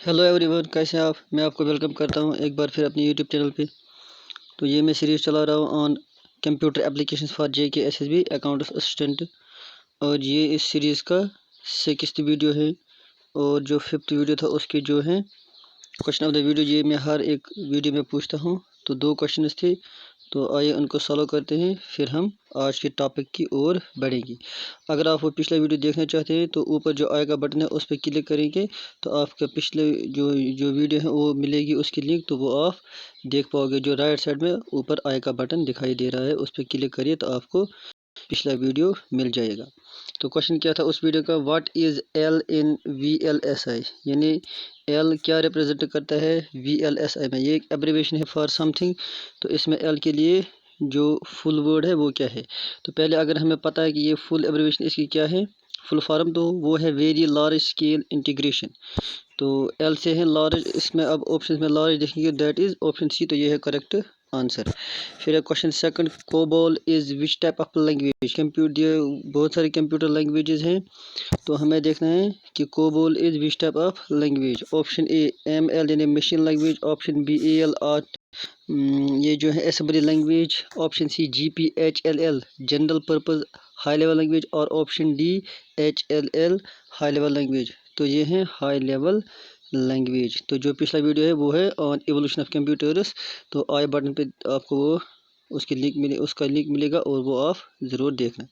Hello everyone, कैसे हैं आप। मैं आपको वेलकम करता हूं एक बार फिर अपने यूट्यूब चैनल पे। तो ये मैं सीरीज़ चला रहा हूं on computer applications for JK SSB accounts assistant, और ये इस सीरीज़ का 6th वीडियो है। और जो 5th वीडियो था उसके जो है क्वेश्चन ऑफ द वीडियो, ये मैं हर एक वीडियो में पूछता हूँ। तो 2 क्वेश्चन थे, तो आइए उनको सॉल्व करते हैं, फिर हम आज के टॉपिक की ओर बढ़ेंगे। अगर आप वो पिछला वीडियो देखना चाहते हैं तो ऊपर जो आई का बटन है उस पर क्लिक करेंगे तो आपका पिछले जो वीडियो है वो मिलेगी, उसकी लिंक, तो वो आप देख पाओगे। जो राइट साइड में ऊपर आई का बटन दिखाई दे रहा है उस पर क्लिक करिए तो आपको पिछला वीडियो मिल जाएगा। तो क्वेश्चन क्या था उस वीडियो का, what is L in VLSI, यानी एल क्या रिप्रेजेंट करता है VLSI में। ये एक एब्रीविएशन है फॉर समथिंग, तो इसमें एल के लिए जो फुल वर्ड है वो क्या है। तो पहले अगर हमें पता है कि ये फुल एब्रीविएशन इसकी क्या है, फुल फॉर्म, तो वो है वेरी लार्ज स्केल इंटीग्रेशन। तो एल से है लार्ज, इसमें अब ऑप्शन में लार्ज देखेंगे, दैट इज़ ऑप्शन सी, तो ये है करेक्ट आंसर। फिर question second, COBOL is which type of language. Computer, बहुत सारी कंप्यूटर लैंग्वेजेस हैं, तो हमें देखना है कि COBOL is which type of language. Option A ML यानी machine language, option B AL आर्ट, ये जो है assembly language, option C GPHLL general purpose high level language, और option D HLL high level language. तो ये है हाई लेवल लैंग्वेज। तो जो पिछला वीडियो है वो है ऑन एवोल्यूशन ऑफ कंप्यूटर्स, तो आई बटन पे आपको वो उसका लिंक मिलेगा और वो आप ज़रूर देखना।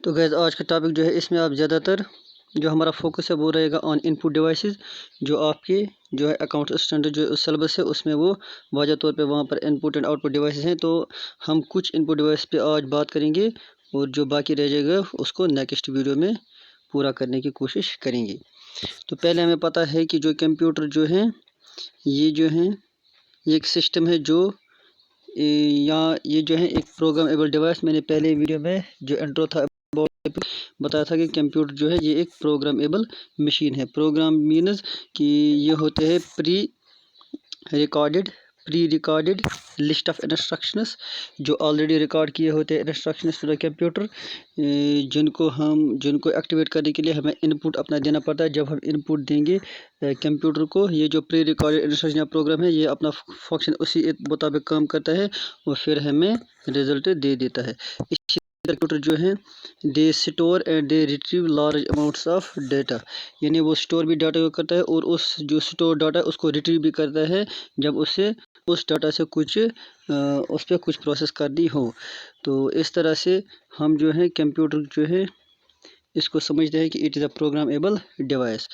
तो गैस आज का टॉपिक जो है, इसमें आप ज़्यादातर जो हमारा फोकस है वो रहेगा ऑन इनपुट डिवाइसेस। जो आपके जो है अकाउंट स्टैंडर्ड जो सिलेबस है उसमें वो वाज़ह तौर पे वहाँ पर इनपुट एंड आउटपुट डिवाइसेस हैं। तो हम कुछ इनपुट डिवाइस पे आज बात करेंगे और जो बाकी रह जाएगा उसको नेक्स्ट वीडियो में पूरा करने की कोशिश करेंगे। तो पहले हमें पता है कि जो कंप्यूटर जो है ये जो है ये एक सिस्टम है जो यहाँ ये जो है एक प्रोग्रामेबल डिवाइस। मैंने पहले वीडियो में जो इंट्रो था बताया था कि कंप्यूटर जो है ये एक प्रोग्रामेबल मशीन है। प्रोग्राम मीन्स कि ये होते हैं pre recorded list of instructions, जो ऑलरेडी रिकॉर्ड किए होते हैं इंस्ट्रक्शंस टू द कंप्यूटर, जिनको एक्टिवेट करने के लिए हमें इनपुट अपना देना पड़ता है। जब हम इनपुट देंगे कंप्यूटर को, ये जो प्री रिकॉर्डेड इंस्ट्रक्शन या प्रोग्राम है ये अपना फंक्शन उसी मुताबिक काम करता है और फिर हमें रिजल्ट दे देता है। कंप्यूटर जो है they store and they retrieve large amounts of data, यानी वो स्टोर भी डाटा को करता है और उस जो स्टोर डाटा है उसको रिट्रीव भी करता है जब उसे उस डाटा से उस पर कुछ प्रोसेस करनी हो। तो इस तरह से हम जो है कंप्यूटर जो है इसको समझते हैं कि it is a programmable device.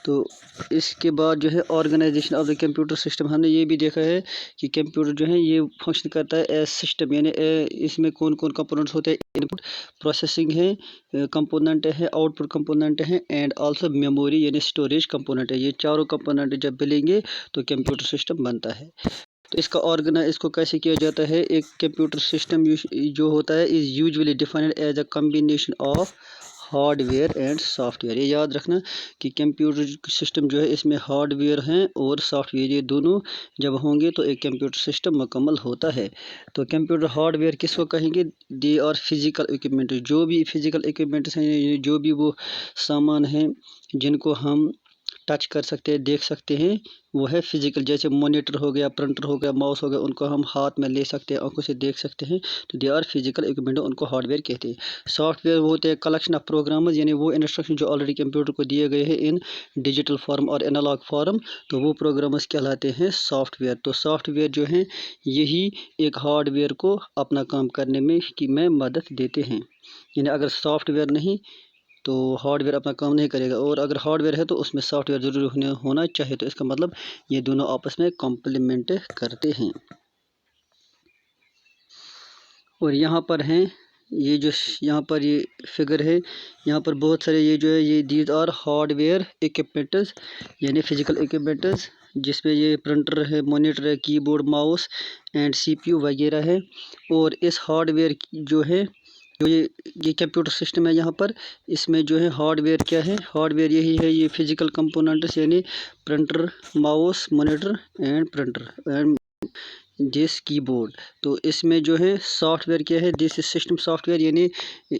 तो इसके बाद जो है organization of the computer system, हमने ये भी देखा है कि कंप्यूटर जो है ये फंक्शन करता है एज सिस्टम, यानी इसमें कौन कौन कंपोनेंट्स होते हैं। इनपुट प्रोसेसिंग है कंपोनेंट है, आउटपुट कंपोनेंट है, एंड आल्सो मेमोरी यानी स्टोरेज कंपोनेंट है। ये चारों कंपोनेंट जब मिलेंगे तो कंप्यूटर सिस्टम बनता है। तो इसको कैसे किया जाता है। एक कंप्यूटर सिस्टम जो होता है is usually defined as a combination of hardware and software. ये याद रखना कि कंप्यूटर सिस्टम जो है इसमें हार्डवेयर हैं और सॉफ्टवेयर, ये दोनों जब होंगे तो एक कंप्यूटर सिस्टम मुकम्मल होता है। तो कंप्यूटर हार्डवेयर किसको कहेंगे, दे आर फिजिकल इक्विपमेंट, जो भी फिजिकल इक्विपमेंट्स हैं, जो भी वो सामान हैं जिनको हम टच कर सकते हैं, देख सकते हैं, वो है फिजिकल। जैसे मॉनिटर हो गया, प्रिंटर हो गया, माउस हो गया, उनको हम हाथ में ले सकते हैं, आंखों से देख सकते हैं, तो दे आर फिजिकल इक्विपमेंट, उनको हार्डवेयर कहते हैं। सॉफ्टवेयर वो होते हैं कलेक्शन ऑफ प्रोग्राम्स, यानी वो इंस्ट्रक्शन जो ऑलरेडी कंप्यूटर को दिए गए हैं इन डिजिटल फॉर्म और एनालॉग फॉर्म, तो वो प्रोग्राम्स कहलाते हैं सॉफ्टवेयर। तो सॉफ्टवेयर जो हैं यही एक हार्डवेयर को अपना काम करने में मदद देते हैं। यानी अगर सॉफ्टवेयर नहीं तो हार्डवेयर अपना काम नहीं करेगा, और अगर हार्डवेयर है तो उसमें सॉफ्टवेयर ज़रूर होना चाहिए। तो इसका मतलब ये दोनों आपस में कॉम्प्लीमेंट करते हैं। और यहाँ पर हैं ये जो यहाँ पर ये फिगर है, यहाँ पर बहुत सारे ये जो है ये दीज आर हार्डवेयर इक्विपमेंट्स, यानी फिजिकल इक्विपमेंट्स, जिसमें ये प्रिंटर है, मॉनिटर है, कीबोर्ड, माउस एंड CPU वगैरह है। और इस हार्डवेयर जो है जो ये कंप्यूटर सिस्टम है, यहाँ पर इसमें जो है हार्डवेयर क्या है, हार्डवेयर यही है, ये फिजिकल कंपोनेंट्स, यानी printer, mouse, monitor and printer and this keyboard. तो इसमें जो है सॉफ्टवेयर क्या है, दिस इज सिस्टम सॉफ्टवेयर, यानी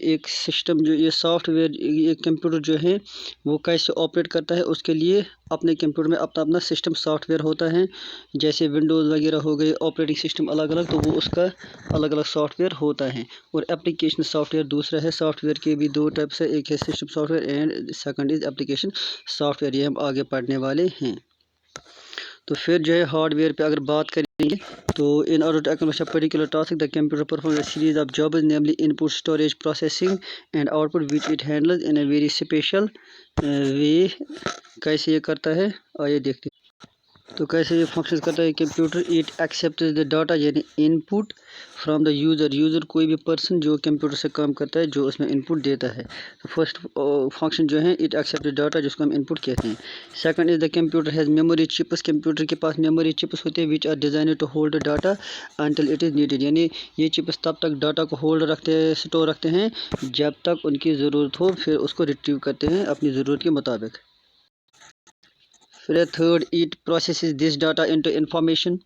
एक सिस्टम जो ये सॉफ्टवेयर ये कंप्यूटर जो है वो कैसे ऑपरेट करता है, उसके लिए अपने कंप्यूटर में अपना अपना सिस्टम सॉफ्टवेयर होता है। जैसे विंडोज़ वगैरह हो गए, ऑपरेटिंग सिस्टम अलग अलग, तो वो उसका अलग अलग सॉफ्टवेयर होता है। और एप्लीकेशन सॉफ्टवेयर दूसरा है। सॉफ्टवेयर के भी दो टाइप्स है, एक है system software and second is application software. ये हम आगे पढ़ने वाले हैं। तो फिर जो है हार्डवेयर पे अगर बात करेंगे तो in order to accomplish a particular task the computer performs a series of jobs namely input, storage, processing and output which it handles in a very special way। कैसे ये करता है आइए देखते हैं। तो कैसे ये फंक्शन करता है computer, it accept the data यानी input from the user. User कोई भी पर्सन जो कंप्यूटर से काम करता है, जो उसमें इनपुट देता है। तो फर्स्ट फंक्शन जो है इट एक्सेप्ट द डाटा, जिसको हम इनपुट कहते हैं। Second is the computer has memory chips. Computer के पास मेमोरी चिप्स होते हैं which are design to hold data until it is needed, यानी ये चिप्स तब तक डाटा को होल्ड रखते हैं, स्टोर रखते हैं जब तक उनकी ज़रूरत हो, फिर उसको रिट्रीव करते हैं अपनी ज़रूरत के मुताबिक। फिर third, it processes this data into information.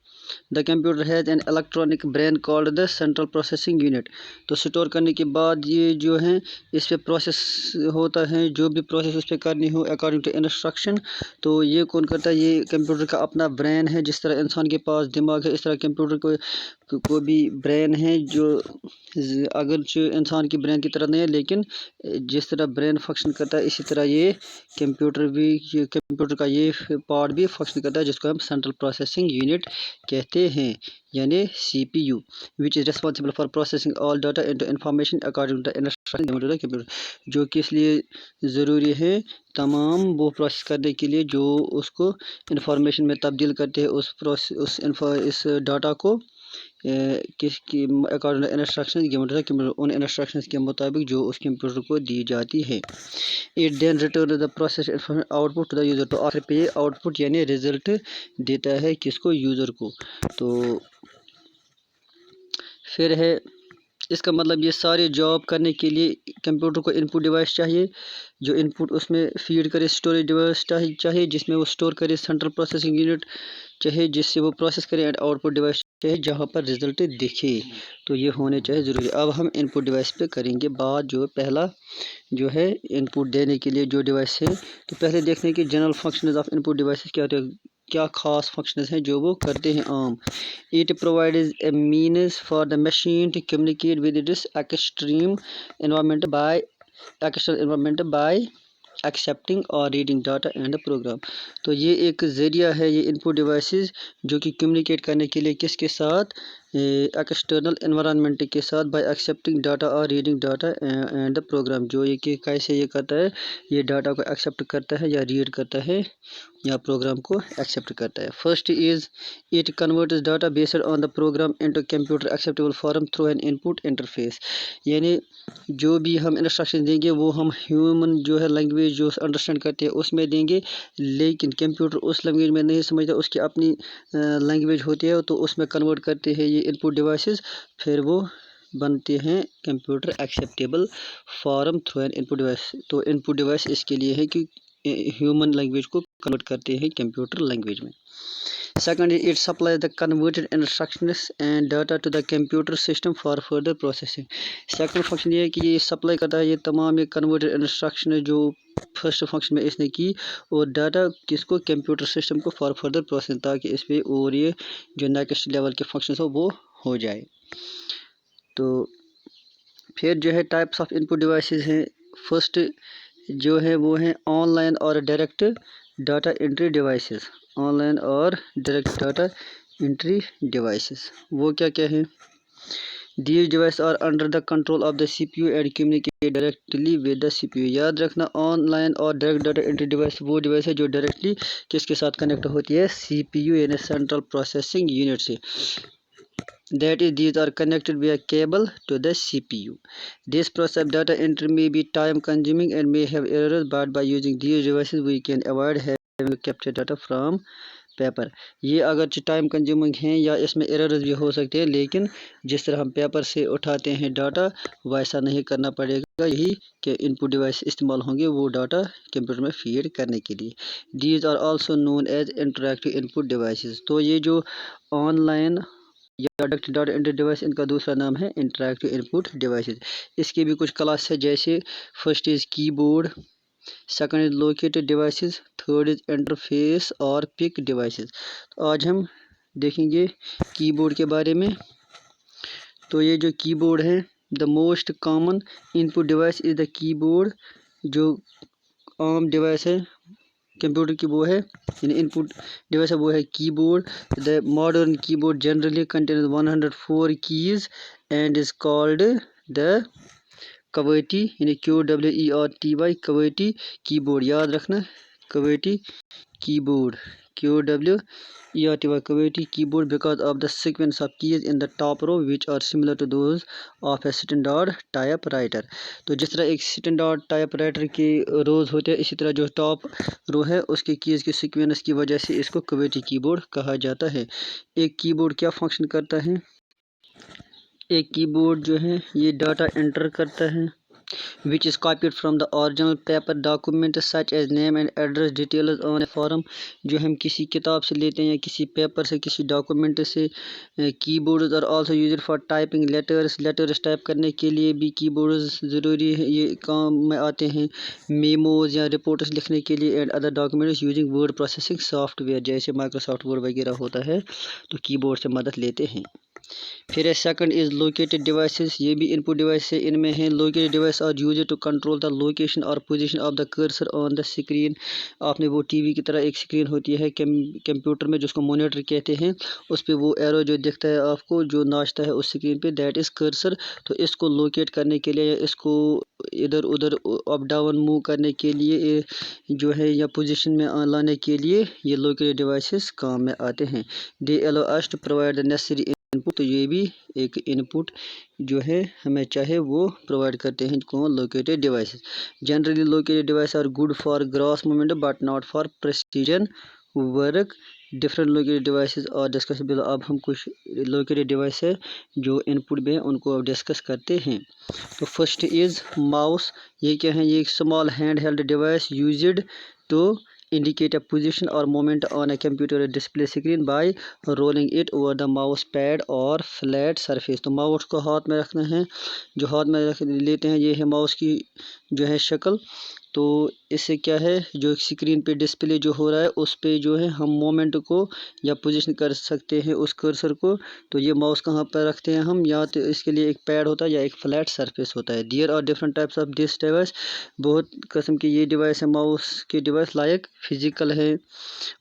The computer has an electronic brain called the central processing unit. तो स्टोर करने के बाद ये जो है इस पे प्रोसेस होता है, जो भी प्रोसेस उस पर करनी हो अकॉर्डिंग टू इंस्ट्रक्शन। तो ये कौन करता है, ये कंप्यूटर का अपना ब्रेन है। जिस तरह इंसान के पास दिमाग है, इस तरह कंप्यूटर को भी ब्रेन है, जो अगर जो इंसान की ब्रेन की तरह नहीं है, लेकिन जिस तरह ब्रेन फंक्शन करता है इसी तरह ये कंप्यूटर का ये पार्ट भी फंक्शन करता है, जिसको हम सेंट्रल प्रोसेसिंग यूनिट कहते हैं, यानी CPU, which is responsible for processing all data into information according to instruction given to the computer. जो कि इसलिए ज़रूरी है तमाम वो प्रोसेस करने के लिए जो उसको इंफॉर्मेशन में तब्दील करते हैं, इस डाटा को किसकी according to instruction given to the computer, उन इंस्ट्रक्शंस के मुताबिक जो उस कंप्यूटर को दी जाती है। It then return the process information output to the user. तो आखिर पे आउटपुट यानी रिजल्ट देता है किसको, यूज़र को। तो फिर है इसका मतलब ये सारे जॉब करने के लिए कंप्यूटर को इनपुट डिवाइस चाहिए, जो इनपुट उसमें फीड करे। स्टोरेज डिवाइस चाहिए जिसमें वो स्टोर करे। सेंट्रल प्रोसेसिंग यूनिट चाहिए जिससे वो प्रोसेस करे। एंड आउटपुट डिवाइस चाहिए जहाँ पर रिजल्ट दिखे। तो ये होने चाहिए ज़रूरी। अब हम इनपुट डिवाइस पे करेंगे बात। जो पहला जो है इनपुट देने के लिए जो डिवाइस है, तो पहले देखने की general functions of input devices क्या होते हैं, क्या खास फंक्शंस हैं जो वो करते हैं आम। It provides a means for the machine to communicate with its extreme environment by external environment by accepting और रीडिंग डाटा एंड प्रोग्राम। तो ये एक ज़रिया है ये इनपुट डिवाइसेस, जो कि कम्युनिकेट करने के लिए किसके साथ, एक्सटर्नल एनवायरनमेंट के साथ, बाय एक्सेप्टिंग डाटा और reading data and the program. जो ये कि कैसे ये करता है, ये डाटा को एक्सेप्ट करता है या रीड करता है या प्रोग्राम को एक्सेप्ट करता है। First is it converts data based on the programme into computer acceptable form through an input interface. यानी जो भी हम इंस्ट्रक्शन देंगे वो हम ह्यूमन जो है लैंग्वेज जो अंडरस्टैंड करते हैं उसमें देंगे, लेकिन कंप्यूटर उस लैंग्वेज में नहीं समझता, उसकी अपनी लैंग्वेज होती है, तो उसमें कन्वर्ट करते हैं ये इनपुट डिवाइसेस, फिर वो बनते हैं computer acceptable form through an input device. तो इनपुट डिवाइस इसके लिए है कि ह्यूमन लैंग्वेज को कन्वर्ट करते हैं कंप्यूटर लैंग्वेज में। Second, it supplies the converted instructions and data to the computer system for further processing. Second function ये है कि ये सप्लाई करता है ये तमाम ये converted instruction जो फर्स्ट फंक्शन में इसने की, और डाटा किसको, कंप्यूटर सिस्टम को फॉर फर्दर प्रोसेसिंग, ताकि इस पर और ये जो नेक्स्ट लेवल के फंक्शन हो वो हो जाए। तो फिर जो है टाइप्स ऑफ इनपुट डिवाइसेस हैं। फर्स्ट जो है वो है ऑनलाइन और direct data entry devices. Online और डायरेक्ट डाटा एंट्री डिवाइसेस वो क्या क्या है। These devices are under the control of the CPU and communicate directly with the CPU। याद रखना ऑनलाइन और डायरेक्ट डाटा एंट्री डिवाइस वो डिवाइस है जो डायरेक्टली किसके साथ कनेक्ट होती है, CPU यानी सेंट्रल प्रोसेसिंग यूनिट से। That is, these are connected via cable to the CPU. This process of data entry may be time consuming and may have errors, but by using these devices we can avoid having to capture data from paper. ये अगर time consuming हैं या इसमें errors भी हो सकते हैं, लेकिन जिस तरह हम पेपर से उठाते हैं डाटा वैसा नहीं करना पड़ेगा। यही कि इनपुट डिवाइस इस्तेमाल होंगे वो डाटा कंप्यूटर में फीड करने के लिए। These are also known as interactive input devices. तो ये जो ऑनलाइन یا ڈکٹ ڈاٹا انٹر ڈیوائس ان کا دوسرا نام ہے انٹریکٹیو انپٹ ڈیوائسز. اس کے بھی کچھ کلاس ہے جیسے فرسٹ از کی board, second is located devices, third is interface اور پک ڈیوائسز. تو آج ہم دیکھیں گے کی بورڈ کے بارے میں. تو یہ جو کی بورڈ ہے, the most common input device is the keyboard. جو عام ڈیوائس ہے کمپیوٹر کی وہ ہے یعنی انپٹ ڈیوائس ہے وہ ہے کی بورڈ. دا ماڈرن کی board generally contains 104 keys and is called the QWERTY یعنی QWERTY QWERTY کی بورڈ. یاد رکھنا QWERTY کی بورڈ QWERTY QWERTY کی board because of the sequence of keys in the top row which are similar to those of a standard typewriter. تو جس طرح ایک اسٹینڈرڈ ٹائپ رائٹر کے روز ہوتے ہیں اسی طرح جو ٹاپ رو ہے اس کے کیز کی سیکوینس کی وجہ سے اس کو QWERTY کی بورڈ کہا جاتا ہے. ایک کی بورڈ کیا فنکشن کرتا ہے؟ ایک کی بورڈ جو ہے یہ ڈاٹا انٹر کرتا ہے which is copied from the original paper document such as name and address details on a form. جو ہم کسی کتاب سے لیتے ہیں یا کسی پیپر سے کسی ڈاکومنٹ سے. کی boards are also used for typing letters type کرنے کے لیے بھی کی بورڈز ضروری ہے, یہ کام میں آتے ہیں. میموز یا رپورٹس لکھنے کے لیے and other documents using word processing software جیسے مائکروسافٹ ورڈ وغیرہ ہوتا ہے تو کی بورڈ سے مدد لیتے ہیں. پھر سیکنڈ از لوکیٹڈ ڈیوائسز, یہ بھی انپٹ ڈیوائس ہے. ان میں ہیں located device are used to control the location اور position of the cursor on the screen. آپ نے وہ ٹی وی کی طرح ایک اسکرین ہوتی ہے کمپیوٹر میں جس کو مانیٹر کہتے ہیں, اس پہ وہ ایرو جو دکھتا ہے آپ کو جو ناچتا ہے اس اسکرین پہ دیٹ از کرسر. تو اس کو لوکیٹ کرنے کے لیے اس کو ادھر ادھر اپ ڈاؤن موو کرنے کے لیے جو ہے یا پوزیشن میں لانے کے لیے یہ لوکیٹڈ ڈیوائسز کام میں آتے ہیں. دے allow us to provide the necessary input. تو یہ بھی ایک انپٹ جو ہے ہمیں چاہے وہ پرووائڈ کرتے ہیں کون located devices. Generally located device are good for gross movement but not for precision work. Different located devices اور ڈسکسبل. اب ہم کچھ لوکیٹڈ ڈیوائس ہے جو انپٹ میں ان کو ڈسکس کرتے ہیں. تو فرسٹ از ماؤس. یہ کیا ہے؟ یہ ایک small hand held device used to indicate a position or movement on a computer display screen by rolling it over the mouse pad or flat surface. تو ماؤس کو ہاتھ میں رکھنا ہے, جو ہاتھ میں لیتے ہیں یہ ہے ماؤس کی جو ہے شکل. تو اس سے کیا ہے جو اسکرین پہ ڈسپلے جو ہو رہا ہے اس پہ جو ہے ہم مومنٹ کو یا پوزیشن کر سکتے ہیں اس کرسر کو. تو یہ ماؤس کہاں پر رکھتے ہیں ہم, یا تو اس کے لیے ایک پیڈ ہوتا ہے یا ایک فلیٹ سرفیس ہوتا ہے. There are different types of this device. بہت قسم کی یہ ڈیوائس ہے ماؤس کے ڈیوائس. لائک فزیکل ہے,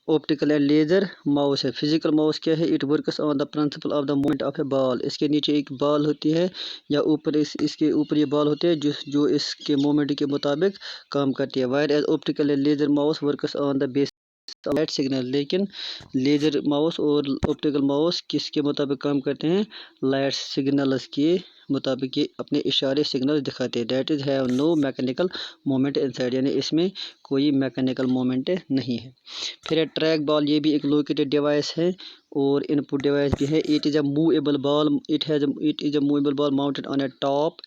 آپٹیکل اینڈ لیزر ماؤس ہے. فزیکل ماؤس کیا ہے؟ It works on the principle of the movement of a ball. اس کے نیچے ایک بال ہوتی ہے یا اوپر اس کے اوپر یہ بال ہوتے ہیں جو اس کے موومنٹ کے مطابق کام کرتی ہے. Wire as optical and laser mouse works on the base light signal. لیکن لیزر ماؤس اور آپٹیکل ماؤس کس کے مطابق کام کرتے ہیں؟ لائٹ سگنلز کے مطابق یہ اپنے اشارے سگنل دکھاتے ہیں. That is have no mechanical movement inside, یعنی اس میں کوئی میکینیکل مومنٹ نہیں ہے. پھر ٹریک بال, یہ بھی ایک لوکیٹڈ ڈیوائس ہے اور انپٹ ڈیوائس بھی ہے. It is a movable ball. It is a movable ball mounted on a top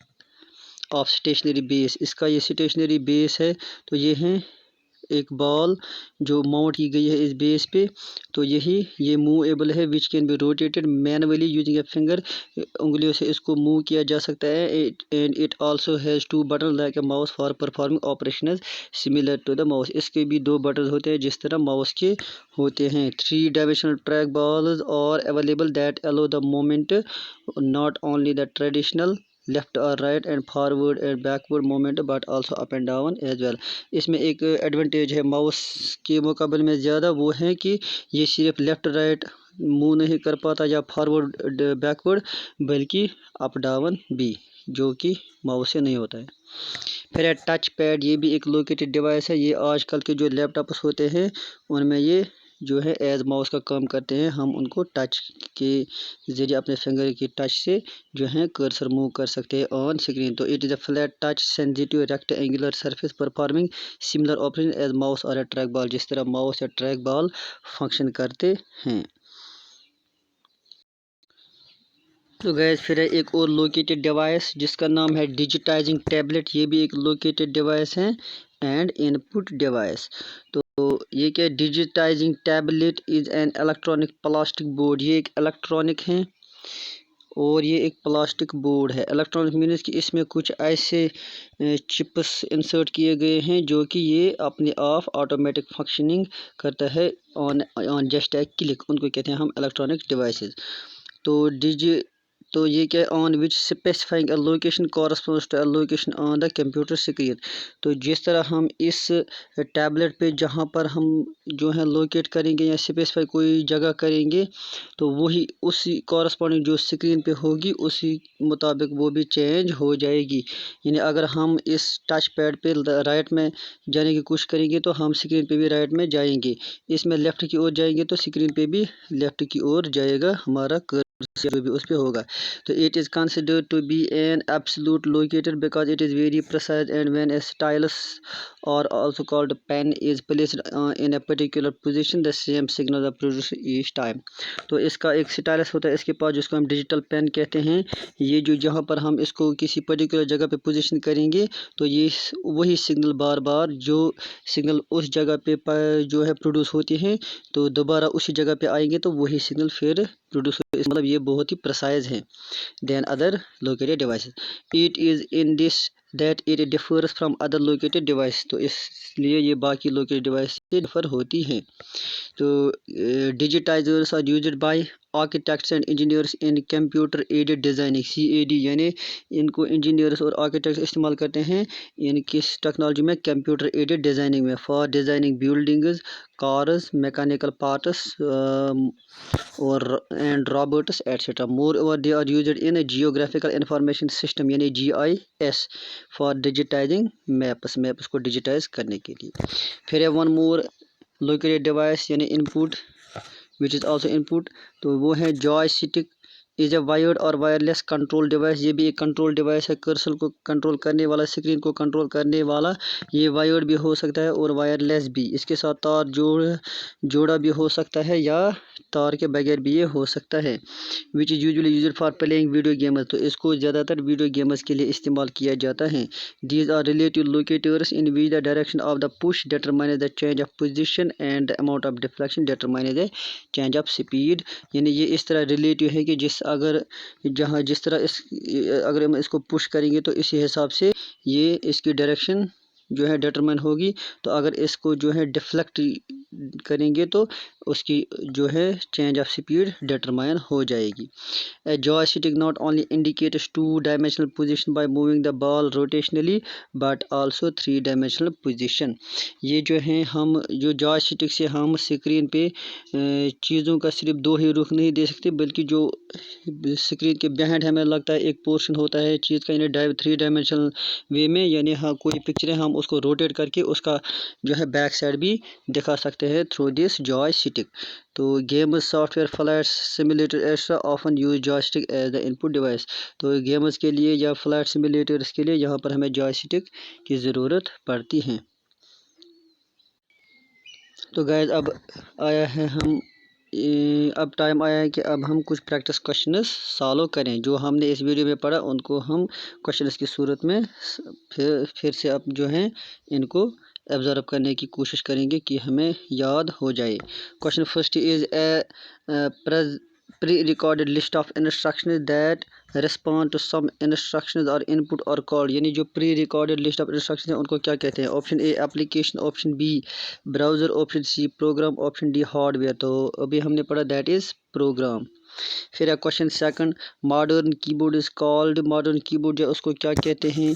of stationary base. اس کا یہ اسٹیشنری بیس ہے. تو یہ ہے ایک بال جو ماؤنٹ کی گئی ہے اس بیس پہ. تو یہ موویبل ہے which can be rotated manually using a finger. انگلیوں سے اس کو موو کیا جا سکتا ہے. And it also has 2 button like a mouse for performing operations similar to the mouse. اس کے بھی 2 بٹن ہوتے ہیں جس طرح ماؤس کے ہوتے ہیں. 3 dimensional track balls are available that allow the movement not only the traditional left اور right and forward and backward movement but also up and down as well. اس میں ایک ایڈوانٹیج ہے ماؤس کے مقابل میں زیادہ, وہ ہے کہ یہ صرف لیفٹ رائٹ موو نہیں کر پاتا یا فارورڈ بیکورڈ بلکہ اپ ڈاؤن بھی, جو کہ ماؤس سے نہیں ہوتا ہے. پھر ٹچ پیڈ, یہ بھی ایک لوکیٹڈ ڈیوائس ہے. یہ آج کل کے جو لیپ ٹاپس ہوتے ہیں ان میں یہ جو ہے ایز ماؤس کا کام کرتے ہیں. ہم ان کو ٹچ کے ذریعے اپنے فنگر کی ٹچ سے جو ہے کرسر موو کر سکتے ہیں آن اسکرین. تو it is a flat touch sensitive rectangular surface performing similar operation as mouse اور اے ٹریک بال, جس طرح ماؤس یا ٹریک بال فنکشن کرتے ہیں. تو گیس پھر ہے ایک اور لوکیٹڈ ڈیوائس جس کا نام ہے ڈیجیٹائزنگ ٹیبلٹ. یہ بھی ایک لوکیٹڈ ڈیوائس ہے اینڈ انپٹ ڈیوائس. تو یہ کیا digitising tablet is an electronic plastic board. یہ ایک الیکٹرانک ہے اور یہ ایک پلاسٹک بورڈ ہے. الیکٹرانک مینس کہ اس میں کچھ ایسے چپس انسرٹ کیے گئے ہیں جو کہ یہ اپنے آپ آٹومیٹک فنکشننگ کرتا ہے آن جسٹ اے کلک. ان کو کہتے ہیں ہم الیکٹرانک ڈیوائسز. تو یہ کیا on which specifying a location corresponds to a location on the computer screen. تو جس طرح ہم اس ٹیبلٹ پہ جہاں پر ہم جو ہے لوکیٹ کریں گے یا اسپیسیفائی کوئی جگہ کریں گے تو وہی اسی کورسپونڈنگ جو اسکرین پہ ہوگی اسی مطابق وہ بھی چینج ہو جائے گی. یعنی اگر ہم اس ٹچ پیڈ پہ رائٹ میں جانے کی کوشش کریں گے تو ہم اسکرین پہ بھی رائٹ میں جائیں گے. اس میں لیفٹ کی اور جائیں گے تو اسکرین پہ بھی لیفٹ کی اور جائے گا ہمارا جو بھی اس پہ ہوگا. تو it is considered to be an absolute locator because it is very precise and when a stylus or also called pen is placed in a particular position the same signal produce each time. تو اس کا ایک styles ہوتا ہے اس کے پاس جس کو ہم ڈیجیٹل پین کہتے ہیں. یہ جو جہاں پر ہم اس کو کسی پرٹیکولر جگہ پہ پوزیشن کریں گے تو یہ وہی سگنل بار بار جو سگنل اس جگہ پہ جو ہے پروڈیوس ہوتی ہیں تو دوبارہ اسی جگہ پہ آئیں گے تو وہی سگنل پھر پروڈیوس ہوتے ہیں. مطلب یہ بہت ہی پرسائز ہیں than other located devices. It is in this that it differs from other located device. تو اس لیے یہ باقی لوکیٹڈ ڈیوائس سے ڈفر ہوتی ہیں. تو digitizers are used by architects and engineers in computer aided designing CAD. یعنی ان کو انجینئرس اور آرکیٹیکٹس استعمال کرتے ہیں ان کس ٹیکنالوجی میں کمپیوٹر ایڈڈ ڈیزائننگ میں for designing buildings cars mechanical parts اور and robots etcetera. Moreover they are used in geographical information system یعنی GIS فار ڈیجیٹائزنگ میپس کو ڈیجیٹائز کرنے کے لیے. پھر ہے ون مور لوکیٹڈ ڈیوائس یعنی ان پٹ وچ از آلسو ان پٹ. تو وہ ہے جوائے اسٹک از اے وائرڈ اور وائرلیس کنٹرول ڈیوائس. یہ بھی ایک کنٹرول ڈیوائس ہے کرسر کو کنٹرول کرنے والا اسکرین کو کنٹرول کرنے والا. یہ وائرڈ بھی ہو سکتا ہے اور وائرلیس بھی. اس کے ساتھ تار جوڑا بھی ہو سکتا ہے یا تار کے بغیر بھی یہ ہو سکتا ہے. Which is usually used for playing video games. تو اس کو زیادہ تر ویڈیو گیمز کے لیے استعمال کیا جاتا ہے. These are relative locators in which the direction of the push determines the change of position and the amount of deflection determines the change of speed. یعنی یہ اس طرح ریلیٹیو ہے کہ جس طرح اگر ہم اس کو پش کریں گے تو اسی حساب سے یہ اس کی ڈائریکشن جو ہے ڈیٹرمائن ہوگی. تو اگر اس کو جو ہے ڈیفلیکٹ کریں گے تو اس کی جو ہے چینج آف اسپیڈ ڈیٹرمائن ہو جائے گی. A joystick not only indicates 2 dimensional position by moving the ball rotationally but also 3 dimensional position. یہ جو ہیں ہم جو جوائے اسٹک سے ہم اسکرین پہ چیزوں کا صرف 2 ہی رخ نہیں دے سکتے بلکہ جو اسکرین کے بیہائنڈ ہمیں لگتا ہے ایک پورشن ہوتا ہے چیز کا یعنی 3 ڈائمینشنل وے میں. یعنی ہاں کوئی پکچر ہے ہم اس کو روٹیٹ کر کے اس کا جو ہے بیک سائڈ بھی دکھا سکتے ہیں تھرو دس جوائے اسٹک. تو games software flight simulator etcetera often use joystick as the input device. تو گیمز کے لیے یا فلائٹ سیمولیٹرس کے لیے یہاں پر ہمیں جوائے اسٹک کی ضرورت پڑتی ہے. تو گائز اب ٹائم آیا ہے کہ اب ہم کچھ پریکٹس کوشچنز سالو کریں. جو ہم نے اس ویڈیو میں پڑھا ان کو ہم کوشچنز کی صورت میں پھر سے اب جو ہیں ان کو ایبزرو کرنے کی کوشش کریں گے کہ ہمیں یاد ہو جائے. Question first is a pre-recorded list of instructions that respond to some instructions or input or called. یعنی جو pre-recorded list of instructions ہیں ان کو کیا کہتے ہیں؟ Option A application, option B browser, option C program, option D hardware. تو ابھی ہم نے پڑھا دیٹ از پروگرام. پھر ہے کوشچن سیکنڈ ماڈرن کی بورڈ از کالڈ. ماڈرن کی بورڈ جو اس کو کیا کہتے ہیں؟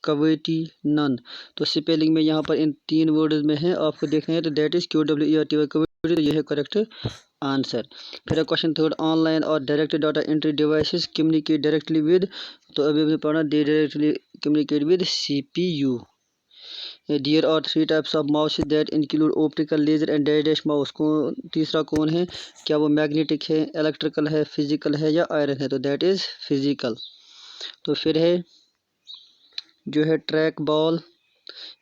کویٹی نن. تو سپیلنگ میں یہاں پر ان 3 ورڈز میں ہیں آپ کو دیکھنا ہے تو دیٹ از QWERTY کویٹی. تو یہ ہے کریکٹ آنسر. پھر ہے question third online or direct data entry devices communicate directly with. تو ابھی ہم نے پڑھا they directly communicate with CPU. There are 3 types of mouses that include optical, laser and dash mouse. تیسرا کون ہے؟ کیا وہ میگنیٹک ہے، الیکٹریکل ہے، فزیکل ہے یا آئرن ہے؟ تو دیٹ از فزیکل. تو پھر ہے جو ہے ٹریک بال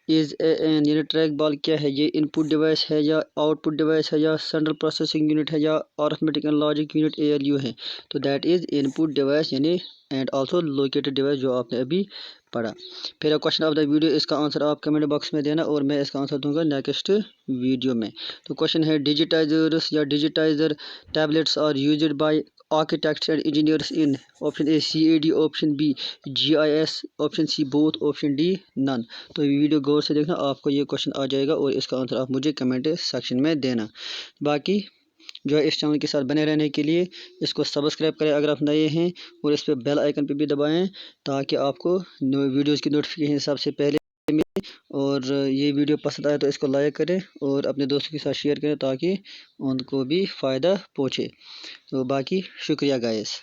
یعنی ٹریک بال کیا ہے؟ یہ ان پٹ ڈیوائس ہے یا آؤٹ پٹ ڈیوائس ہے یا سینٹرل پروسیسنگ یونٹ ہے یا arithmetic and logic unit ALU ہے؟ تو that is in put device یعنی اینڈ آلسو لوکیٹڈ ڈیوائس جو آپ نے ابھی पढ़ा। फिर क्वेश्चन ऑफ द वीडियो, इसका आंसर आप कमेंट बॉक्स में देना और मैं इसका आंसर दूंगा नेक्स्ट वीडियो में। तो क्वेश्चन है डिजिटाइजर्स या digitizer tablets are used by architects and engineers in option A CAD, option B GIS, option C both, option D none. तो वीडियो गौर से देखना, आपको ये क्वेश्चन आ जाएगा और इसका आंसर आप मुझे कमेंट सेक्शन में देना। बाकी जो है इस चैनल के साथ बने रहने के लिए इसको सब्सक्राइब करें अगर आप नए हैं, और इस पर बेल आइकन पे भी दबाएं ताकि आपको वीडियोज़ की नोटिफिकेशन सबसे पहले मिले। और ये वीडियो पसंद आए तो इसको लाइक करें और अपने दोस्तों के साथ शेयर करें ताकि उनको भी फ़ायदा पहुँचे। तो बाकी शुक्रिया गाइस।